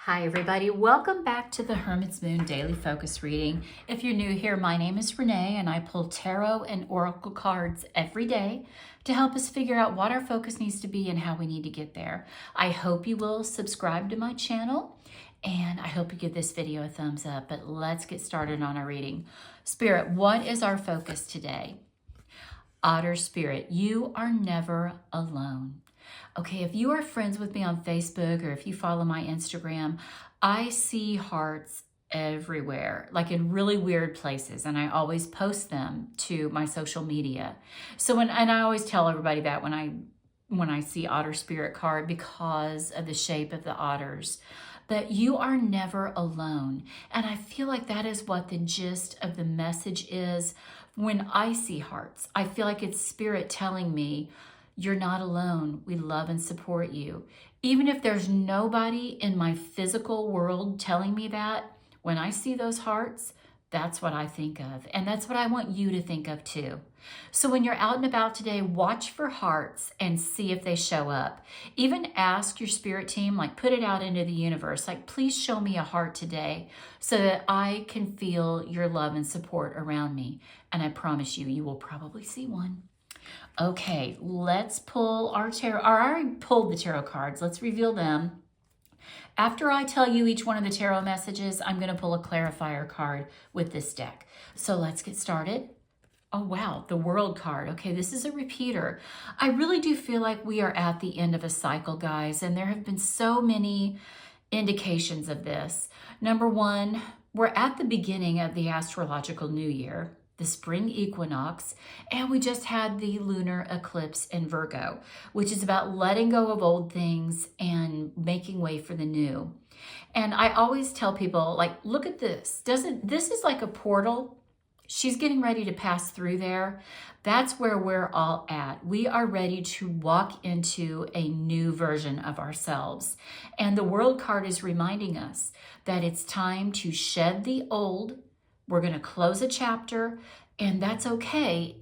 Hi everybody, welcome back to the Hermit's Moon Daily Focus Reading. If you're new here, my name is Renee and I pull tarot and oracle cards every day to help us figure out what our focus needs to be and how we need to get there. I hope you will subscribe to my channel and I hope you give this video a thumbs up, but let's get started on our reading. Spirit, what is our focus today? Otter Spirit, you are never alone. Okay, if you are friends with me on Facebook or if you follow my Instagram, I see hearts everywhere, like in really weird places, and I always post them to my social media. And I always tell everybody that when I see Otter Spirit card because of the shape of the otters. But you are never alone. And I feel like that is what the gist of the message is. When I see hearts, I feel like it's Spirit telling me, you're not alone. We love and support you. Even if there's nobody in my physical world telling me that, when I see those hearts, that's what I think of. And that's what I want you to think of too. So when you're out and about today, watch for hearts and see if they show up. Even ask your spirit team, like put it out into the universe, like please show me a heart today so that I can feel your love and support around me. And I promise you, you will probably see one. Okay, let's pull our tarot. I already pulled the tarot cards. Let's reveal them. After I tell you each one of the tarot messages, I'm going to pull a clarifier card with this deck. So let's get started. Oh, wow, the World card. Okay, this is a repeater. I really do feel like we are at the end of a cycle, guys, and there have been so many indications of this. Number one, we're at the beginning of the astrological new year, the spring equinox, and we just had the lunar eclipse in Virgo, which is about letting go of old things and making way for the new. And I always tell people, like, look at this. This is like a portal. She's getting ready to pass through there. That's where we're all at. We are ready to walk into a new version of ourselves. And the World card is reminding us that it's time to shed the old. We're going to close a chapter, and that's okay.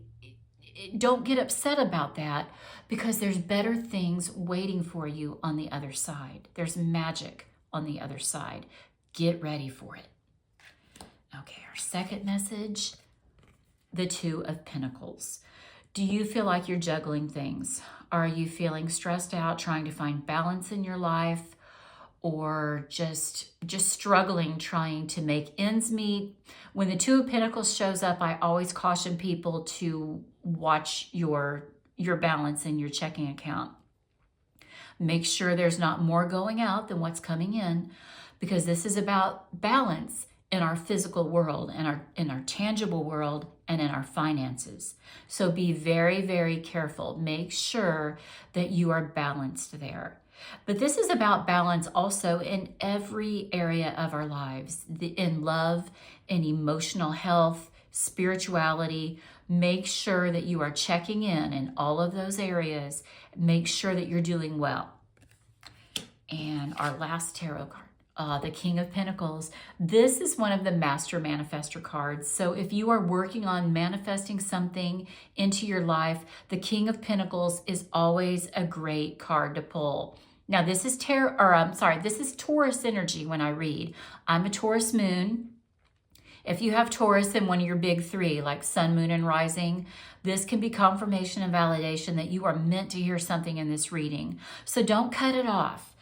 Don't get upset about that because there's better things waiting for you on the other side. There's magic on the other side. Get ready for it. Okay, our second message, the Two of Pentacles. Do you feel like you're juggling things? Are you feeling stressed out, trying to find balance in your life? Or just struggling, trying to make ends meet? When the Two of Pentacles shows up, I always caution people to watch your balance in your checking account. Make sure there's not more going out than what's coming in, because this is about balance in our physical world, in our tangible world, and in our finances. So be very, very careful. Make sure that you are balanced there. But this is about balance also in every area of our lives, in love, in emotional health, spirituality. Make sure that you are checking in all of those areas. Make sure that you're doing well. And our last tarot card, the King of Pentacles. This is one of the Master Manifestor cards. So if you are working on manifesting something into your life, the King of Pentacles is always a great card to pull. Now, this is this is Taurus energy when I read. I'm a Taurus moon. If you have Taurus in one of your big three, like Sun, Moon, and Rising, this can be confirmation and validation that you are meant to hear something in this reading. So don't cut it off.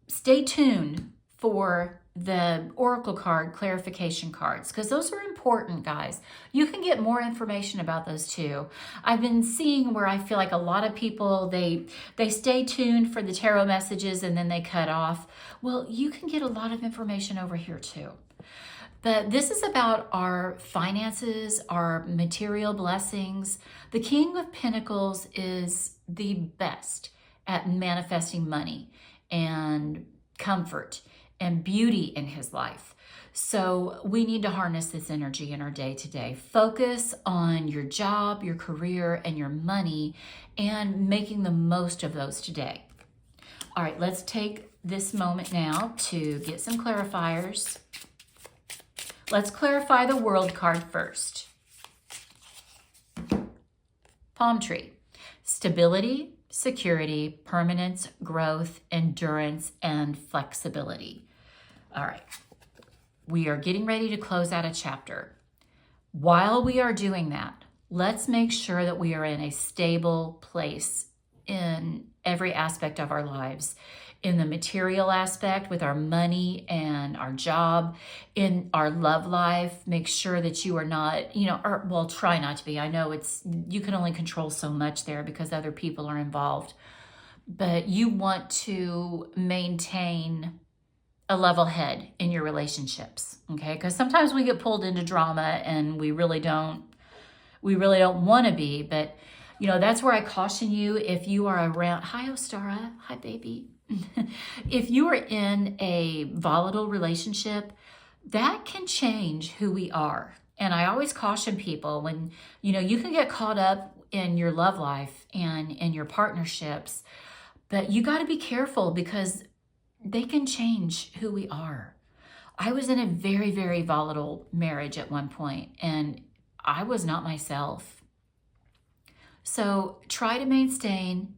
Stay tuned for the Oracle card clarification cards, because those are important, guys. You can get more information about those too. I've been seeing where I feel like a lot of people, they stay tuned for the tarot messages and then they cut off. Well, you can get a lot of information over here too. But this is about our finances, our material blessings. The King of Pentacles is the best at manifesting money and comfort and beauty in his life. So we need to harness this energy in our day to day. Focus on your job, your career, and your money, and making the most of those today. All right, let's take this moment now to get some clarifiers. Let's clarify the World card first. Palm tree. Stability, security, permanence, growth, endurance, and flexibility. All right. We are getting ready to close out a chapter. While we are doing that, let's make sure that we are in a stable place in every aspect of our lives. In the material aspect with our money and our job, in our love life, make sure that you are not, well, try not to be. I know you can only control so much there because other people are involved, but you want to maintain a level head in your relationships, okay? Because sometimes we get pulled into drama and we really don't want to be, but that's where I caution you. If you are around, hi Ostara, hi baby. If you are in a volatile relationship, that can change who we are. And I always caution people when, you can get caught up in your love life and in your partnerships, but you got to be careful because they can change who we are. I was in a very, very volatile marriage at one point, and I was not myself. So try to maintain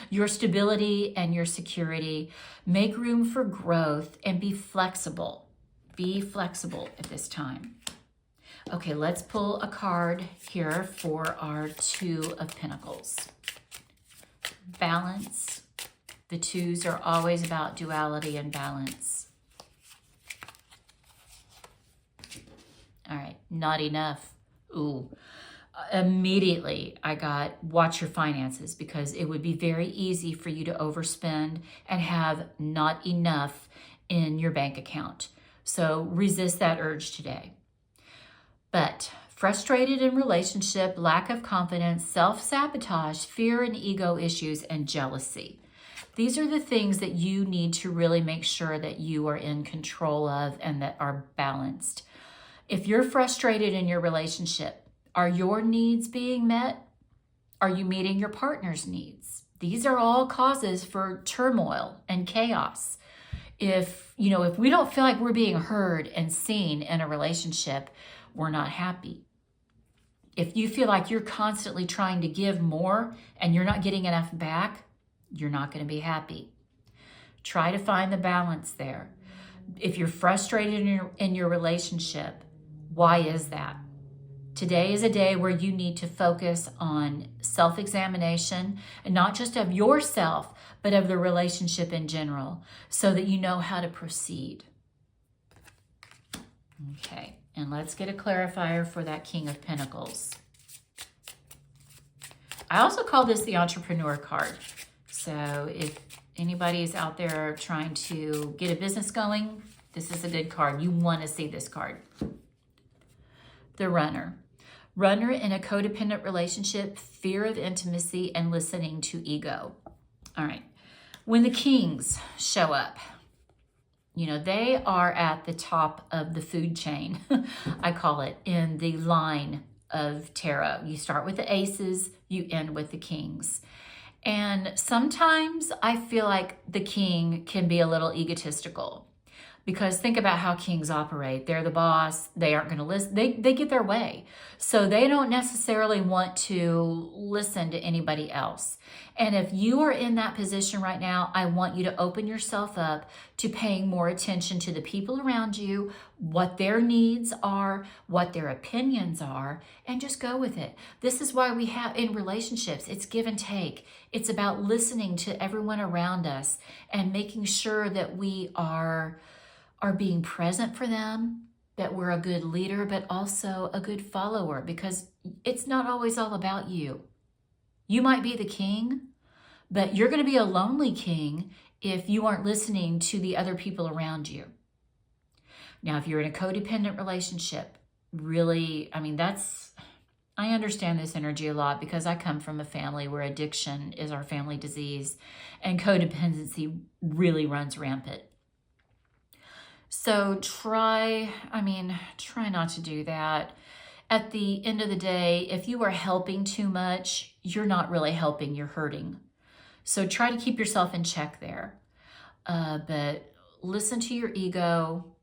your stability and your security. Make room for growth and be flexible. Be flexible at this time. Okay, let's pull a card here for our Two of Pentacles. Balance. The twos are always about duality and balance. All right, not enough. Ooh. Immediately I got watch your finances, because it would be very easy for you to overspend and have not enough in your bank account. So resist that urge today. But frustrated in relationship, lack of confidence, self-sabotage, fear and ego issues, and jealousy. These are the things that you need to really make sure that you are in control of and that are balanced. If you're frustrated in your relationship, are your needs being met? Are you meeting your partner's needs? These are all causes for turmoil and chaos. If we don't feel like we're being heard and seen in a relationship, we're not happy. If you feel like you're constantly trying to give more and you're not getting enough back, you're not going to be happy. Try to find the balance there. If you're frustrated in your relationship, why is that? Today is a day where you need to focus on self-examination, and not just of yourself, but of the relationship in general, so that you know how to proceed. Okay, and let's get a clarifier for that King of Pentacles. I also call this the Entrepreneur card. So if anybody is out there trying to get a business going, this is a good card. You want to see this card. The Runner. Runner in a codependent relationship, fear of intimacy, and listening to ego. All right. When the Kings show up, they are at the top of the food chain, I call it, in the line of tarot. You start with the aces, you end with the kings. And sometimes I feel like the king can be a little egotistical. Because think about how kings operate. They're the boss. They aren't going to listen. They get their way. So they don't necessarily want to listen to anybody else. And if you are in that position right now, I want you to open yourself up to paying more attention to the people around you, what their needs are, what their opinions are, and just go with it. This is why we have in relationships, it's give and take. It's about listening to everyone around us and making sure that we are being present for them, that we're a good leader, but also a good follower, because it's not always all about you. You might be the king, but you're going to be a lonely king if you aren't listening to the other people around you. Now, if you're in a codependent relationship, really, I understand this energy a lot because I come from a family where addiction is our family disease and codependency really runs rampant. So try not to do that. At the end of the day, if you are helping too much, you're not really helping, you're hurting. So try to keep yourself in check there. But listen to your ego,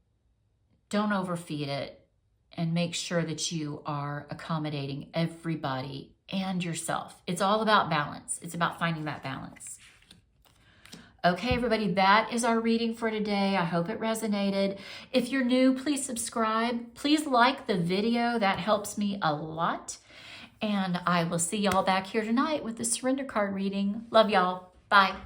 don't overfeed it, and make sure that you are accommodating everybody and yourself. It's all about balance. It's about finding that balance. Okay, everybody, that is our reading for today. I hope it resonated. If you're new, please subscribe. Please like the video. That helps me a lot. And I will see y'all back here tonight with the surrender card reading. Love y'all. Bye.